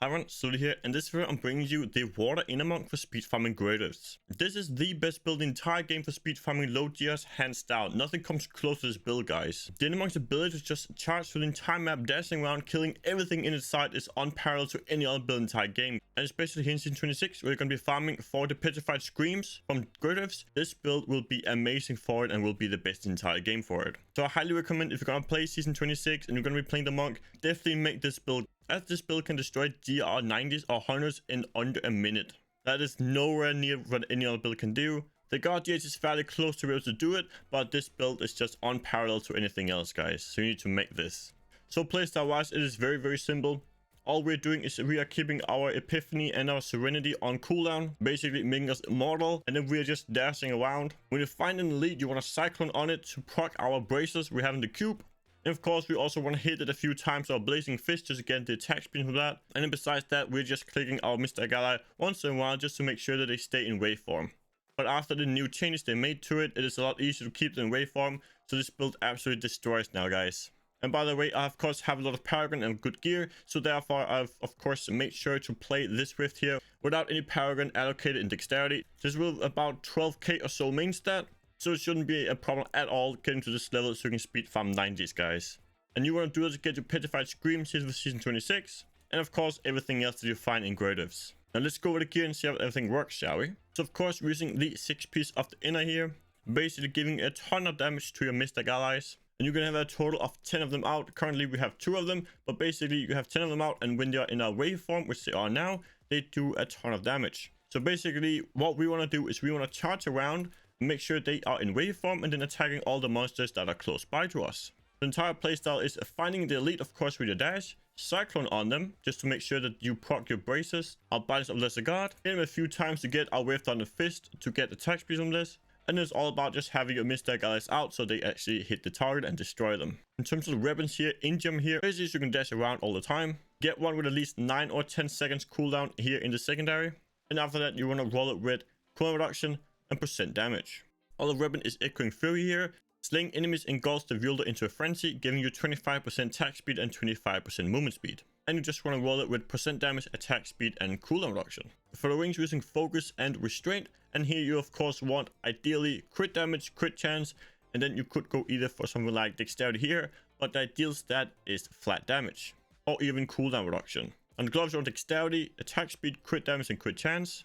Hi everyone, Sully here. In this video, I'm bringing you the Water Inner Monk for speed farming Greaters. This is the best build in the entire game for speed farming low GS, hands down. Nothing comes close to this build, guys. The Inner Monk's ability to just charge through the entire map, dashing around, killing everything in its sight is unparalleled to any other build in the entire game. And especially here in Season 26, where you're going to be farming for the Petrified Screams from Greaters, this build will be amazing for it and will be the best in the entire game for it. So I highly recommend, if you're going to play Season 26 and you're going to be playing the Monk, definitely make this build, as this build can destroy GR 90s or 100s in under a minute. That is nowhere near what any other build can do. The God GH is fairly close to be able to do it, but this build is just unparalleled to anything else, guys. So you need to make this. So playstyle wise, it is very simple. All we're doing is we are keeping our Epiphany and our Serenity on cooldown, basically making us immortal, and then we are just dashing around. When you find an elite, you want to cyclone on it to proc our bracers we have in the cube. And of course, we also want to hit it a few times, our Blazing Fist, just to get the attack speed from that. And then besides that, we're just clicking our Mr. Ally once in a while just to make sure that they stay in waveform. But after the new changes they made to it, it is a lot easier to keep them in waveform. So this build absolutely destroys now, guys. And by the way, I of course have a lot of Paragon and good gear. So therefore, I've of course made sure to play this Rift here without any Paragon allocated in Dexterity. This will about 12k or so main stat. So it shouldn't be a problem at all getting to this level so you can speed farm 90s, guys. And you want to do this to get your Petrified Screams here for Season 26. And of course, everything else that you find in Greaters. Now let's go over the gear and see how everything works, shall we? So of course, we're using the 6 piece of the inner here. Basically giving a ton of damage to your Mystic Allies. And you're going to have a total of 10 of them out. Currently, we have 2 of them. But basically, you have 10 of them out. And when they're in our waveform, which they are now, they do a ton of damage. So basically, what we want to do is we want to charge around, make sure they are in waveform, and then attacking all the monsters that are close by to us. The entire playstyle is finding the elite, of course, with your dash, cyclone on them, just to make sure that you proc your braces, our balance of lesser guard, hit them a few times to get our wave thunder fist to get attack speed from this, and it's all about just having your Mystic Allies out so they actually hit the target and destroy them. In terms of the weapons here, Indium here, basically you can dash around all the time, get one with at least 9 or 10 seconds cooldown here in the secondary, and after that you want to roll it with cooldown reduction and percent damage. All the weapon is echoing fury here. Slaying enemies engulfs the wielder into a frenzy, giving you 25% attack speed and 25% movement speed. And you just want to roll it with percent damage, attack speed, and cooldown reduction. For the wings, using focus and restraint. And here you of course want ideally crit damage, crit chance, and then you could go either for something like dexterity here, but the ideal stat is flat damage, or even cooldown reduction. On the gloves, you want dexterity, attack speed, crit damage, and crit chance.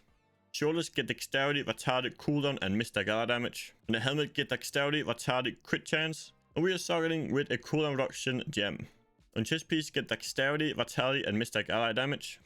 Shoulders get dexterity, vitality, cooldown, and Mystic Ally damage. And the helmet get dexterity, vitality, crit chance. And we are targeting with a cooldown reduction gem. On chest piece, get dexterity, vitality, and Mystic Ally damage.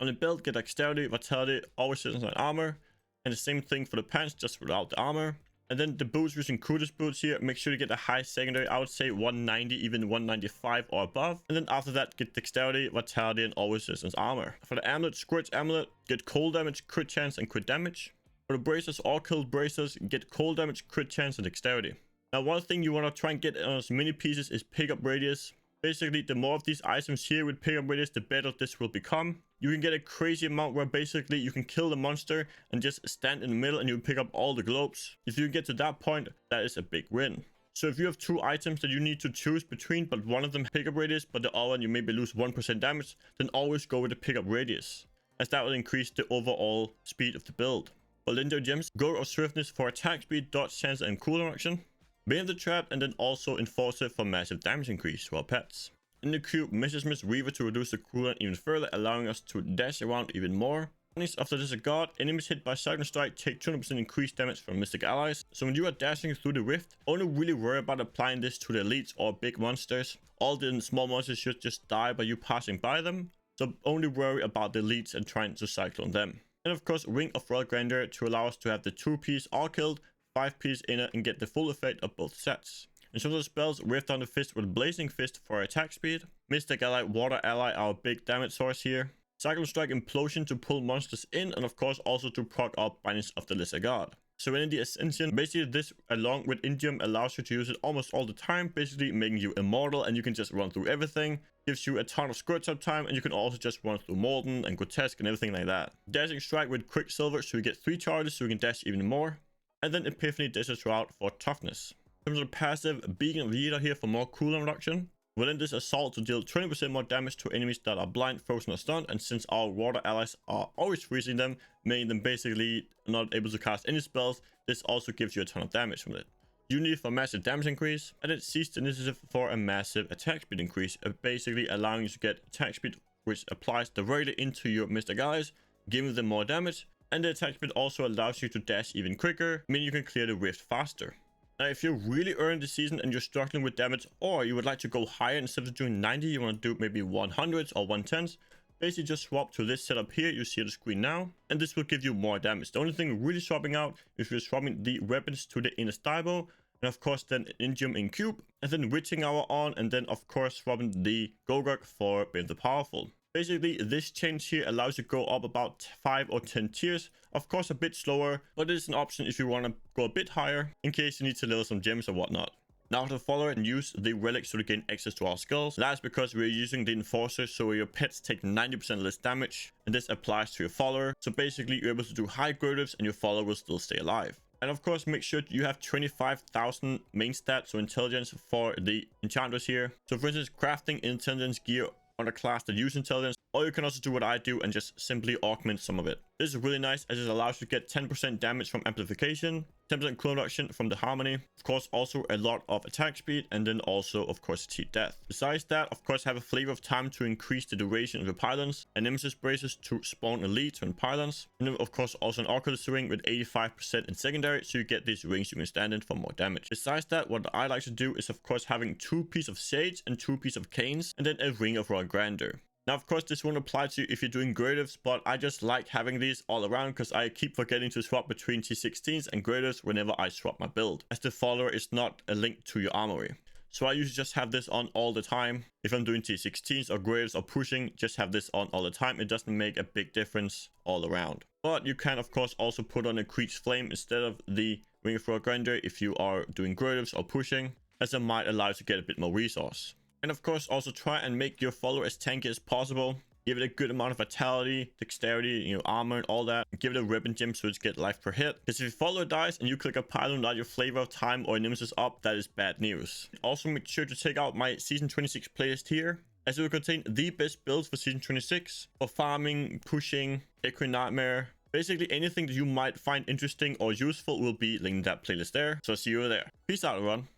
On the belt, get dexterity, vitality, all resistance, and armor. And the same thing for the pants, just without the armor. And then the boots, using Kudos boots here, make sure you get a high secondary. I would say 190, even 195 or above. And then after that, get dexterity, vitality, and all resistance armor. For the amulet, Squirt's amulet, get cold damage, crit chance, and crit damage. For the bracers, all killed bracers, get cold damage, crit chance, and dexterity. Now, one thing you want to try and get on as many pieces is pickup radius. Basically, the more of these items here with pickup radius, the better this will become. You can get a crazy amount where basically you can kill the monster and just stand in the middle and you pick up all the globes. If you get to that point, that is a big win. So if you have 2 items that you need to choose between, but one of them pickup radius, but the other one you maybe lose 1% damage, then always go with the pickup radius, as that will increase the overall speed of the build. For legendary gems, Growth of Swiftness for attack speed, dodge chance, and cooldown action. Bane of the Trap, and then also Enforce it for massive damage increase to our pets. In the cube, Messerschmitt's Reaver to reduce the cooldown even further, allowing us to dash around even more. After this, a god, enemies hit by Cyclone Strike take 200% increased damage from Mystic Allies. So when you are dashing through the rift, only really worry about applying this to the elites or big monsters. All the small monsters should just die by you passing by them. So only worry about the elites and trying to cyclone them. And of course, Ring of Royal Grandeur to allow us to have the 2-piece all killed, 5-piece inner, and get the full effect of both sets. In terms of spells, Wave Thunder Fist with Blazing Fist for attack speed. Mystic Ally, Water Ally, our big damage source here. Cyclone Strike Implosion to pull monsters in, and of course also to proc up Bindings of the Lesser God. Serenity Ascension, basically this along with Indium allows you to use it almost all the time, basically making you immortal and you can just run through everything. Gives you a ton of squirt up time, and you can also just run through Molten and Grotesque and everything like that. Dashing Strike with Quicksilver, so you get 3 charges so you can dash even more. And then Epiphany Desert Route for toughness. In terms of passive, Beacon of Leader here for more cooldown reduction. Within this assault to deal 20% more damage to enemies that are blind, frozen, or stunned, and since our water allies are always freezing them, making them basically not able to cast any spells, this also gives you a ton of damage from it. Unity for massive damage increase, and then Seized Initiative for a massive attack speed increase, basically allowing you to get attack speed which applies directly into your Mr. Guys, giving them more damage, and the attack speed also allows you to dash even quicker, meaning you can clear the rift faster. Now, if you're really early in the season and you're struggling with damage, or you would like to go higher instead of doing 90, you want to do maybe 100s or 110s, basically just swap to this setup here you see on the screen now, and this will give you more damage. The only thing really swapping out is you're swapping the weapons to the inner Diablo, and of course then Indium in cube, and then Witching Hour on, and then of course swapping the Gogok for Brave the Powerful. Basically, this change here allows you to go up about 5 or 10 tiers. Of course, a bit slower, but it is an option if you want to go a bit higher, in case you need to level some gems or whatnot. Now to follow and use the relics to gain access to our skills. That's because we're using the enforcer, so your pets take 90% less damage, and this applies to your follower. So basically, you're able to do high gratives and your follower will still stay alive. And of course, make sure you have 25,000 main stats, so intelligence for the enchanters here. So for instance, crafting intelligence gear on a class that use intelligence, or you can also do what I do and just simply augment some of it. This is really nice as it allows you to get 10% damage from amplification, 10% clone reduction from the harmony, of course also a lot of attack speed, and then also of course cheat death. Besides that, of course have a flavor of time to increase the duration of your pylons, and nemesis braces to spawn elite and pylons, and then of course also an oculus ring with 85% in secondary, so you get these rings you can stand in for more damage. Besides that, what I like to do is of course having 2 pieces of sage and 2 pieces of canes, and then a ring of royal grandeur. Now, of course, this won't apply to you if you're doing gratives, but I just like having these all around because I keep forgetting to swap between T16s and gratives whenever I swap my build, as the follower is not a link to your armory. So I usually just have this on all the time. If I'm doing T16s or gratives or pushing, just have this on all the time. It doesn't make a big difference all around. But you can, of course, also put on a Creech Flame instead of the Ring of Royal Grandeur if you are doing gratives or pushing, as it might allow you to get a bit more resource. And of course, also try and make your follower as tanky as possible. Give it a good amount of vitality, dexterity, armor, and all that. Give it a weapon gem so it's get life per hit. Because if your follower dies and you click a pylon without your flavor of time or nemesis up, that is bad news. Also, make sure to check out my season 26 playlist here, as it will contain the best builds for season 26 for farming, pushing, Equine Nightmare. Basically, anything that you might find interesting or useful will be linked in that playlist there. So see you there. Peace out, everyone.